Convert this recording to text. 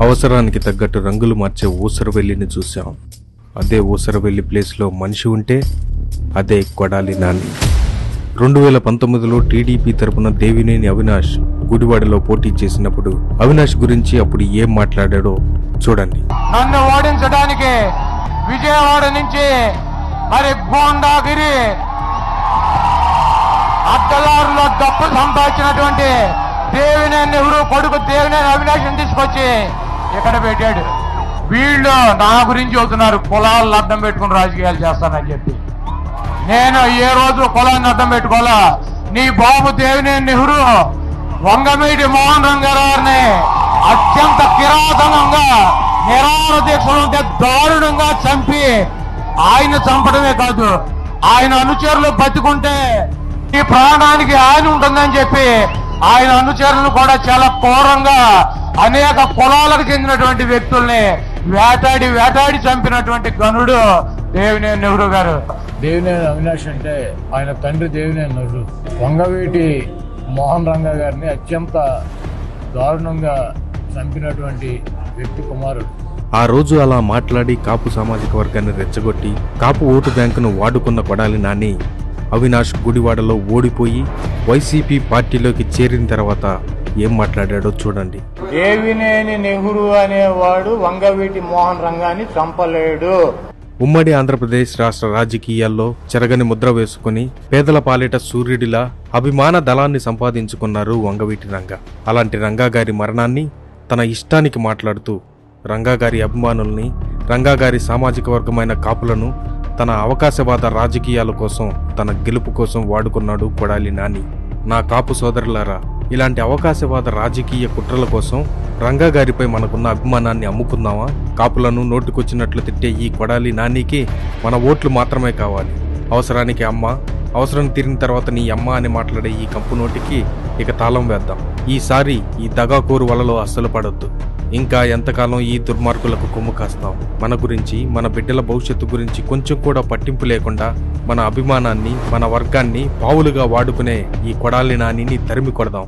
అవసరానికి తగ్గట్టు రంగులు మార్చే ఊసరవెల్లిని చూశాం. అదే ఊసరవెల్లి ప్లేస్లో మనిషి ఉంటే అదే కొడాలి నాని. 2019లో టీడీపీ తరపున దేవినేని అవినాష్ గుడివాడలో పోటీ చేసినప్పుడు అవినాష్ గురించి అప్పుడు ఏం మాట్లాడాడో చూడండి. నన్ను ఓడించడానికి విజయవాడ నుంచి మరి గోండాగిరి అద్దలారులో డబ్బు సంపాదించినటువంటి దేవినేని నెహ్రూ కొడుకు దేవినేని అవినాష్ తీసుకొచ్చి ఇక్కడ పెట్టాడు. వీళ్ళు నా గురించి చెబుతున్నారు కులాలను అడ్డం పెట్టుకుని రాజకీయాలు చేస్తానని చెప్పి. నేను ఏ రోజు కులాన్ని అడ్డం పెట్టుకోవాలా. నీ బాబు దేవినేని నెహ్రూ వంగమీటి మోహన్ రంగారావుని అత్యంత కిరాతకంగా నిరాహార దీక్షలు దారుణంగా చంపి ఆయన చంపడమే కాదు, ఆయన అనుచరులు బతుకుంటే ఈ ప్రాణానికి హాని ఉంటుందని చెప్పి ఆయన అనుచరులను కూడా చాలా ఘోరంగా అనేక కులాలకు చెందినటువంటి వ్యక్తుల్ని వేటాడి చంపినటువంటి గనుడు దేవినేని నెహ్రూ గారు. దేవినేని అవినాష్ అంటే ఆయన తండ్రి దేవినేని నెహ్రూ వంగవీటి మోహన్ రంగా గారిని అత్యంత దారుణంగా చంపినటువంటి వ్యక్తి కుమారుడు. ఆ రోజు అలా మాట్లాడి కాపు సామాజిక వర్గాన్ని రెచ్చగొట్టి కాపు ఓటు బ్యాంకును వాడుకున్న కొడాలి నాని అవినాష్ గుడివాడలో ఓడిపోయి వైసీపీ పార్టీలోకి చేరిన తర్వాత ఏం మాట్లాడాడో చూడండి. దేవినేని నెహ్రూ అనేవాడు వంగవీటి మోహన్ రంగాన్ని చంపలేడు. ఉమ్మడి ఆంధ్రప్రదేశ్ రాష్ట్ర రాజకీయాల్లో చెరగని ముద్ర వేసుకుని పేదల పాలిట సూర్యుడిలా అభిమాన దళాన్ని సంపాదించుకున్నారు వంగవీటి రంగా. అలాంటి రంగా గారి మరణాన్ని తన ఇష్టానికి మాట్లాడుతూ రంగాగారి అభిమానుల్ని, రంగాగారి సామాజిక వర్గమైన కాపులను తన అవకాశవాద రాజకీయాల కోసం, తన గెలుపు కోసం వాడుకున్నాడు కొడాలి నాని. నా కాపు సోదరులారా, ఇలాంటి అవకాశవాద రాజకీయ కుట్రల కోసం రంగాగారిపై మనకున్న అభిమానాన్ని అమ్ముకుందామా? కాపులను నోటుకొచ్చినట్లు తిట్టే ఈ కొడాలి నానికి మన ఓట్లు మాత్రమే కావాలి. అవసరానికి అమ్మ, అవసరం తీరిన తర్వాత నీ అమ్మ అని మాట్లాడే ఈ కంపు నోటికి ఇక తాళం వేద్దాం. ఈసారి ఈ దగాకోరు వలలో అస్సలు పడొద్దు. ఇంకా ఎంతకాలం ఈ దుర్మార్గులకు కొమ్ము కాస్తాం? మన గురించి, మన బిడ్డల భవిష్యత్తు గురించి కొంచెం కూడా పట్టింపు లేకుండా మన అభిమానాన్ని, మన వర్గాన్ని పావులుగా వాడుకునే ఈ కొడాలి నానిని తరిమి కొడదాం.